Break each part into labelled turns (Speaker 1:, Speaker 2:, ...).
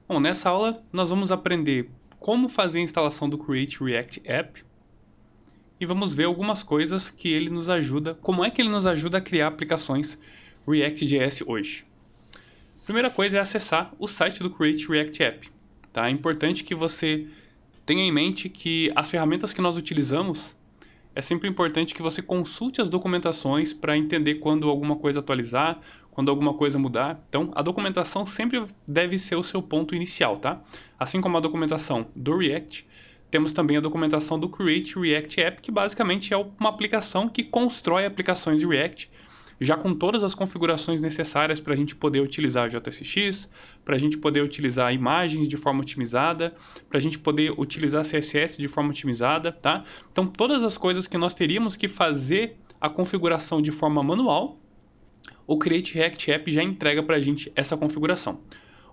Speaker 1: Bom, nessa aula nós vamos aprender como fazer a instalação do Create React App e vamos ver algumas coisas que ele nos ajuda, como é que ele nos ajuda a criar aplicações React.js hoje. Primeira coisa é acessar o site do Create React App. Tá? É importante que você tenha em mente que as ferramentas que nós utilizamos, é sempre importante que você consulte as documentações para entender quando alguma coisa atualizar, quando alguma coisa mudar. Então, a documentação sempre deve ser o seu ponto inicial, tá? Assim como a documentação do React, temos também a documentação do Create React App, que basicamente é uma aplicação que constrói aplicações de React, já com todas as configurações necessárias para a gente poder utilizar JSX, para a gente poder utilizar imagens de forma otimizada, para a gente poder utilizar CSS de forma otimizada, tá? Então, todas as coisas que nós teríamos que fazer a configuração de forma manual, o Create React App já entrega para a gente essa configuração.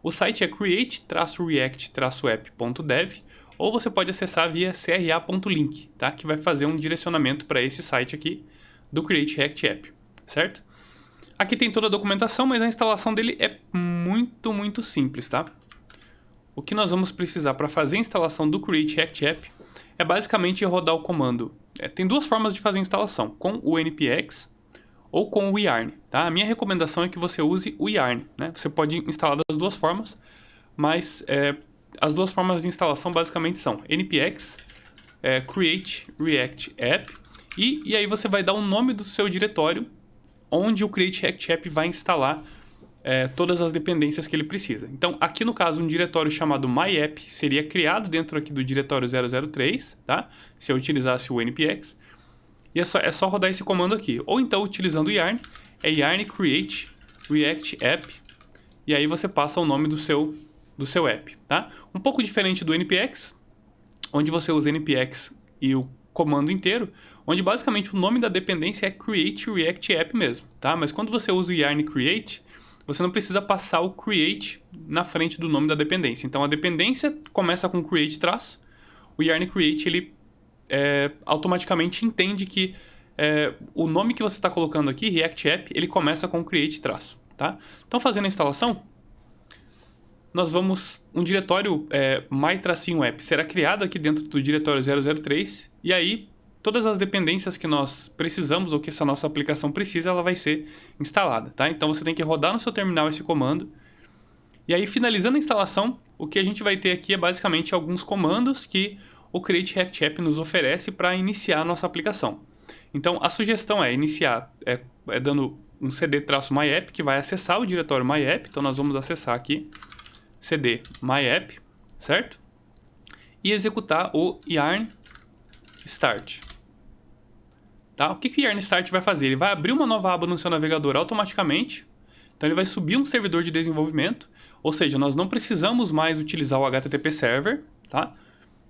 Speaker 1: O site é create-react-app.dev, ou você pode acessar via cra.link, tá? Que vai fazer um direcionamento para esse site aqui do Create React App, certo? Aqui tem toda a documentação, mas a instalação dele é muito simples, tá? O que nós vamos precisar para fazer a instalação do Create React App é basicamente rodar o comando. Tem duas formas de fazer a instalação, com o npx ou com o yarn, tá? A minha recomendação é que você use o yarn, né? Você pode instalar das duas formas, mas as duas formas de instalação basicamente são npx, create react app, e aí você vai dar o nome do seu diretório onde o Create React App vai instalar todas as dependências que ele precisa. Então, aqui no caso, um diretório chamado myapp seria criado dentro aqui do diretório 003, tá? Se eu utilizasse o npx. E é só rodar esse comando aqui. Ou então, utilizando o yarn, é yarn create react app, e aí você passa o nome do seu app, tá? Um pouco diferente do npx, onde você usa npx e o comando inteiro, onde basicamente o nome da dependência é create react app mesmo, tá? Mas quando você usa o yarn create, você não precisa passar o create na frente do nome da dependência. Então a dependência começa com create traço, o yarn create ele automaticamente entende que o nome que você está colocando aqui, React App, ele começa com create traço, tá? Então fazendo a instalação, nós vamos, um diretório my-app será criado aqui dentro do diretório 003, e aí todas as dependências que nós precisamos ou que essa nossa aplicação precisa, ela vai ser instalada, tá? Então você tem que rodar no seu terminal esse comando, e aí finalizando a instalação, o que a gente vai ter aqui é basicamente alguns comandos que o Create React App nos oferece para iniciar a nossa aplicação. Então a sugestão é iniciar dando um cd-myapp que vai acessar o diretório myapp, então nós vamos acessar aqui cd myapp, certo? E executar o yarn start. Tá? O que o yarn start vai fazer? Ele vai abrir uma nova aba no seu navegador automaticamente, então ele vai subir um servidor de desenvolvimento, ou seja, nós não precisamos mais utilizar o HTTP Server, tá?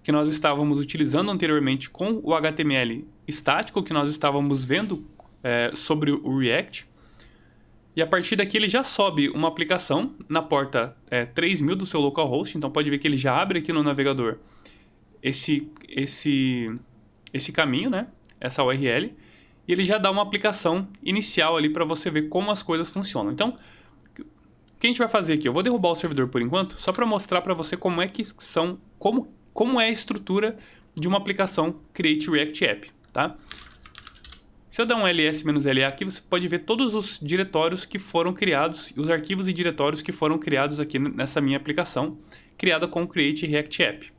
Speaker 1: Que nós estávamos utilizando anteriormente com o HTML estático que nós estávamos vendo sobre o React. E a partir daqui ele já sobe uma aplicação na porta 3000 do seu localhost, então pode ver que ele já abre aqui no navegador esse caminho, né? Essa URL, e ele já dá uma aplicação inicial ali para você ver como as coisas funcionam. Então, o que a gente vai fazer aqui? Eu vou derrubar o servidor por enquanto, só para mostrar para você como é que como é a estrutura de uma aplicação Create React App, tá? Se eu der um ls-la aqui, você pode ver todos os diretórios que foram criados, os arquivos e diretórios que foram criados aqui nessa minha aplicação, criada com o Create React App.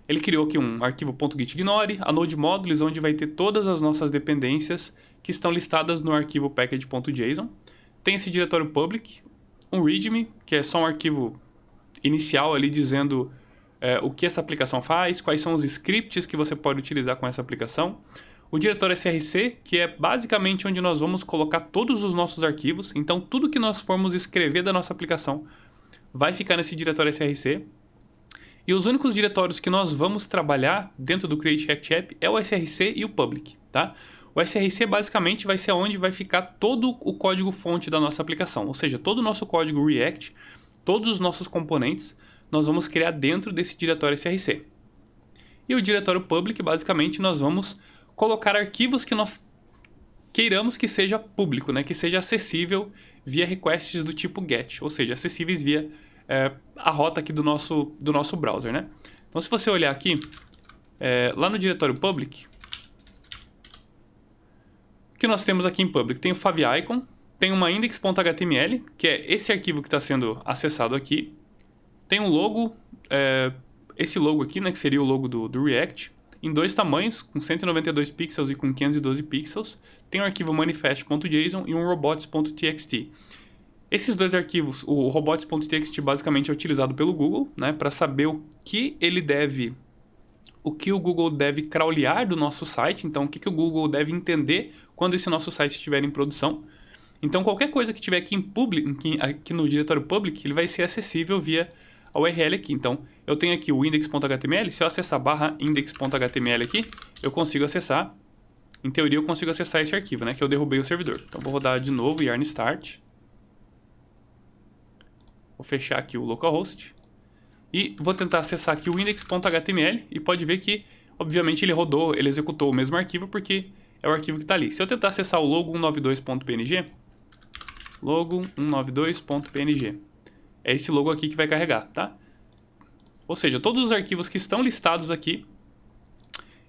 Speaker 1: Ele criou aqui um arquivo .gitignore, a node modules, onde vai ter todas as nossas dependências que estão listadas no arquivo package.json. Tem esse diretório public, um readme, que é só um arquivo inicial ali dizendo o que essa aplicação faz, quais são os scripts que você pode utilizar com essa aplicação. O diretório src, que é basicamente onde nós vamos colocar todos os nossos arquivos. Então, tudo que nós formos escrever da nossa aplicação vai ficar nesse diretório src. E os únicos diretórios que nós vamos trabalhar dentro do Create React App é o src e o public, tá? O src basicamente vai ser onde vai ficar todo o código-fonte da nossa aplicação. Ou seja, todo o nosso código React, todos os nossos componentes, nós vamos criar dentro desse diretório src. E o diretório public, basicamente, nós vamos colocar arquivos que nós queiramos que seja público, né? Que seja acessível via requests do tipo GET, ou seja, acessíveis via a rota aqui do nosso browser, né? Então, se você olhar aqui, lá no diretório public, o que nós temos aqui em public? Tem o favicon, tem uma index.html, que é esse arquivo que está sendo acessado aqui. Tem um logo, esse logo aqui, né, que seria o logo do React, em 2 tamanhos, com 192 pixels e com 512 pixels. Tem o arquivo manifest.json e um robots.txt. Esses 2 arquivos, o robots.txt basicamente é utilizado pelo Google, né, para saber o que o Google deve crawlear do nosso site, então o que o Google deve entender quando esse nosso site estiver em produção. Então qualquer coisa que tiver aqui aqui no diretório public, ele vai ser acessível via a URL aqui. Então eu tenho aqui o index.html, se eu acessar /index.html aqui, eu consigo acessar, em teoria eu consigo acessar esse arquivo, né, que eu derrubei o servidor. Então vou rodar de novo yarn start. Vou fechar aqui o localhost. E vou tentar acessar aqui o index.html e pode ver que, obviamente, ele executou o mesmo arquivo porque é o arquivo que está ali. Se eu tentar acessar o logo192.png, logo192.png, é esse logo aqui que vai carregar, tá? Ou seja, todos os arquivos que estão listados aqui,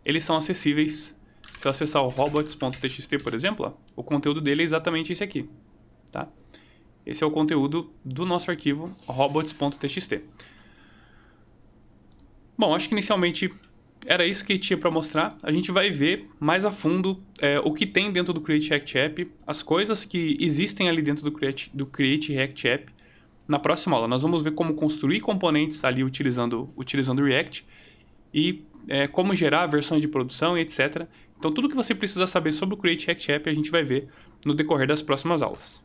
Speaker 1: eles são acessíveis. Se eu acessar o robots.txt, por exemplo, ó, o conteúdo dele é exatamente esse aqui, tá? Esse é o conteúdo do nosso arquivo robots.txt. Bom, acho que inicialmente era isso que tinha para mostrar. A gente vai ver mais a fundo o que tem dentro do Create React App, as coisas que existem ali dentro do Create React App. Na próxima aula, nós vamos ver como construir componentes ali utilizando o React e como gerar versões de produção e etc. Então, tudo que você precisa saber sobre o Create React App a gente vai ver no decorrer das próximas aulas.